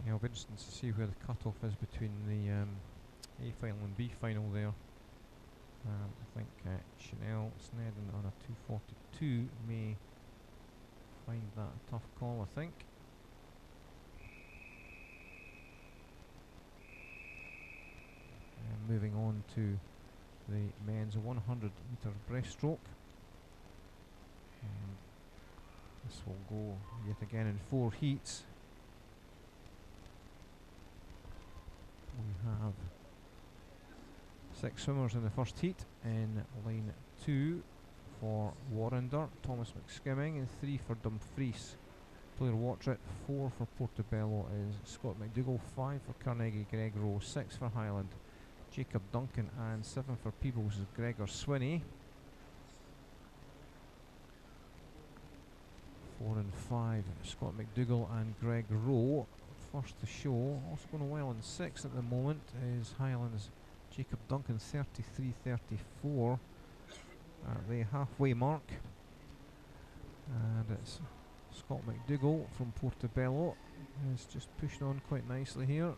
Yeah, it'll be interesting to see where the cut-off is between the A final and B final there. I think Chanel Snedden on a 2:42 may find that a tough call, I think. And moving on to the men's 100 metre breaststroke. This will go yet again in 4 heats. We have 6 swimmers in the first heat. In lane 2 for Warrender, Thomas McSkimming, and 3 for Dumfries. Blair Wattrett. 4 for Portobello is Scott McDougall, 5 for Carnegie, Greg Rowe, 6 for Highland, Jacob Duncan, and 7 for Peebles is Gregor Swinney. 4 and 5, Scott McDougall and Greg Rowe. First to show, also going well in 6 at the moment, is Highland's Jacob Duncan, 33.34 at the halfway mark. And it's Scott McDougall from Portobello is just pushing on quite nicely here.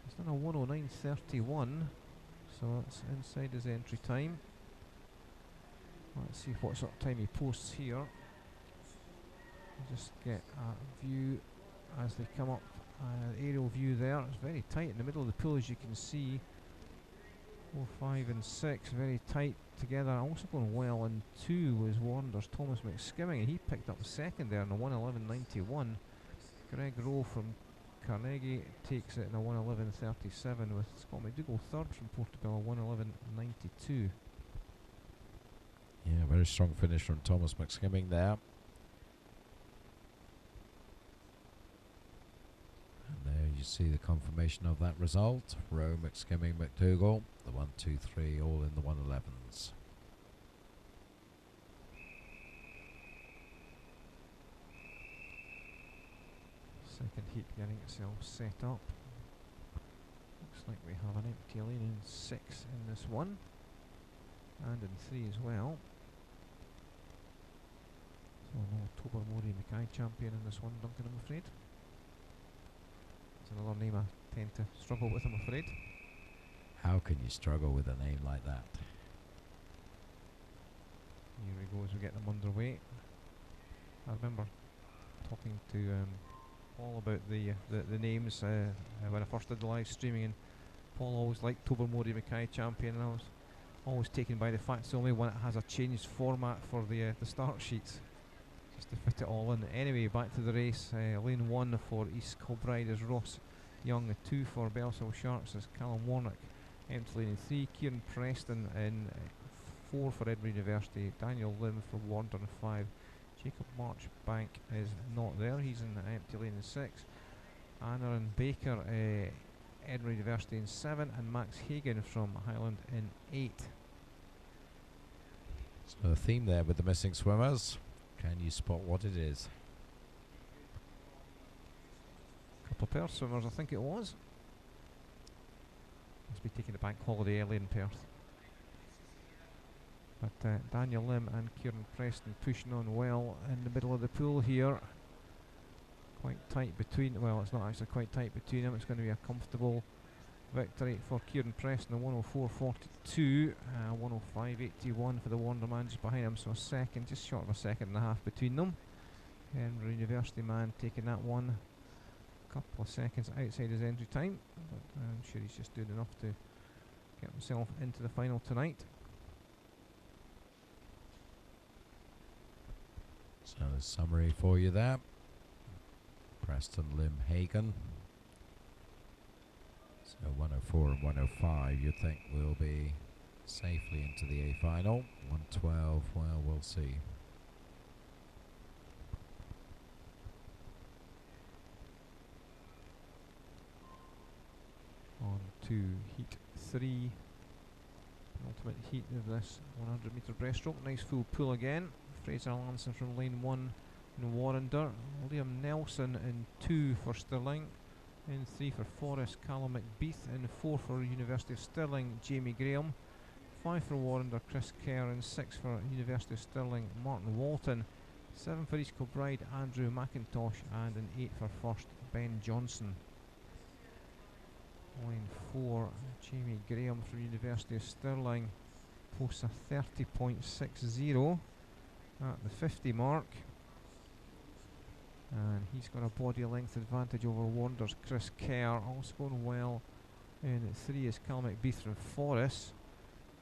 He's done a 1:09.31, so it's inside his entry time. Let's see what sort of time he posts here. Just get a view as they come up. Aerial view there. It's very tight in the middle of the pool, as you can see. 4, 5 and 6 very tight together. Also going well in 2 was Warrender's Thomas McSkimming, and he picked up second there in a 1:11.91. Greg Rowe from Carnegie takes it in a 1:11.37, with Scott McDougall third from Portobello, 1:11.92. Yeah, very strong finish from Thomas McSkimming there. And there you see the confirmation of that result. Rowe, McSkimming, McDougall, the 1, 2, 3, all in the 1:11s. Second heat getting itself set up. Looks like we have an empty lane in 6 in this one, and in 3 as well. So no Tobermory Mackay champion in this one, Duncan, I'm afraid. It's another name I tend to struggle with, I'm afraid. How can you struggle with a name like that? Here we go as we get them underway. I remember talking to Paul about the names when I first did the live streaming, and Paul always liked Tobermory Mackay champion, and I was always taken by the fact it's the only one that has a changed format for the start sheets, just to fit it all in. Anyway, back to the race. Lane 1 for East Kilbride is Ross Young. 2 for Bellshill Sharks is Callum Warnock. Empty lane in 3, Kieran Preston in 4 for Edinburgh University. Daniel Lim for Warner in 5. Jacob Marchbank is not there, he's in the empty lane in 6. Aaron Baker, Edinburgh University in 7, and Max Hagan from Highland in 8. So the theme there with the missing swimmers. Can you spot what it is? Couple of Perth swimmers, I think it was. Must be taking a bank holiday early in Perth. But Daniel Lim and Kieran Preston pushing on well in the middle of the pool here. Quite tight between, well, it's not actually quite tight between them. It's going to be a comfortable victory for Kieran Preston, a 1:04.42, 1:05.81 for the Warner man just behind him, so a second, just short of a second and a half between them. Edinburgh University man taking that one a couple of seconds outside his entry time, but I'm sure he's just doing enough to get himself into the final tonight. So the summary for you there. Preston, Lim, Hagan. So 1:04 and 1:05 you'd think will be safely into the A final. 1:12, well, we'll see. On to heat 3, ultimate heat of this 100 metre breaststroke. Nice full pool again. Fraser Lanson from lane 1 in Warrender. Liam Nelson in 2 for Stirling. In 3 for Forest, Callum McBeath. In 4 for University of Stirling, Jamie Graham. 5 for Warrender, Chris Kerr. In 6 for University of Stirling, Martin Walton. 7 for East Kilbride, Andrew McIntosh, and an 8 for first, Ben Johnson. Line 4, Jamie Graham from University of Stirling posts a 30.60 at the 50 mark. And he's got a body length advantage over Wander's Chris Kerr. Also going well in 3 is Cal McBeath from Forres.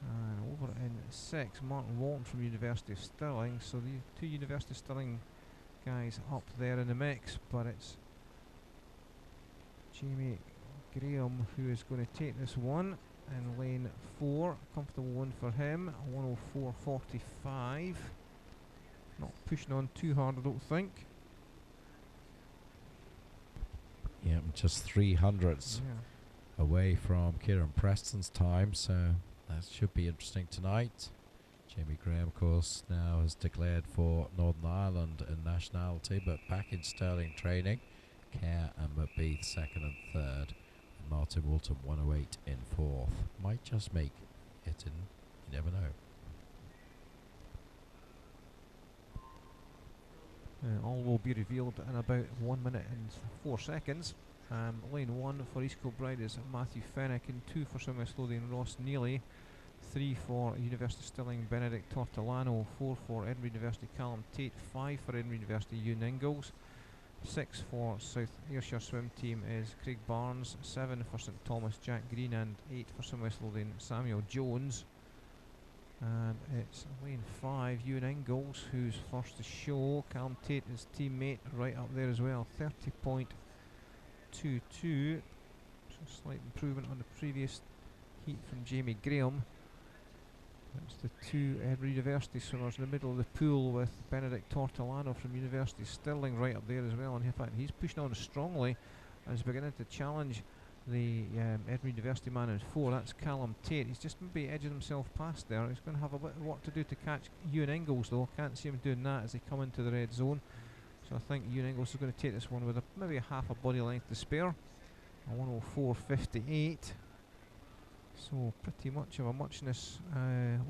And over in 6, Martin Walton from University of Stirling. So the 2 University of Stirling guys up there in the mix, but it's Jamie Graham who is going to take this one in lane 4. Comfortable one for him, 104.45. Not pushing on too hard, I don't think. Yeah, just 300s away from Kieran Preston's time, so that should be interesting tonight. Jamie Graham, of course, now has declared for Northern Ireland in nationality, but back in Stirling training. Kerr and McBeath 2nd and 3rd, and Martin Walton 108 in 4th. Might just make it in, you never know. All will be revealed in about 1 minute and 4 seconds. Lane 1 for East Kilbride is Matthew Fennick, and 2 for South West Lothian Ross Neely, 3 for University of Stirling Benedict Tortolano, 4 for Edinburgh University Callum Tate, 5 for Edinburgh University Ewan Ingalls, 6 for South Ayrshire Swim Team is Craig Barnes, 7 for St Thomas Jack Green, and 8 for South West Lothian Samuel Jones. And it's lane 5, Ewan Ingalls, who's first to show. Callum Tate, his teammate, right up there as well, 30.22. So slight improvement on the previous heat from Jamie Graham. That's the 2 Edinburgh University swimmers in the middle of the pool, with Benedict Tortolano from University of Stirling right up there as well. And in fact, he's pushing on strongly and is beginning to challenge the Edinburgh University man in 4. That's Callum Tate. He's just maybe edging himself past there. He's going to have a bit of work to do to catch Ewan Ingalls, though. Can't see him doing that as they come into the red zone. So I think Ewan Ingalls is going to take this one with maybe a half a body length to spare. A 104.58. So pretty much of a muchness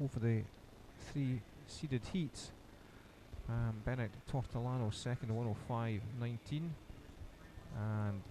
over the 3 seeded heats. Benedict Tortolano 2nd, 105.19. And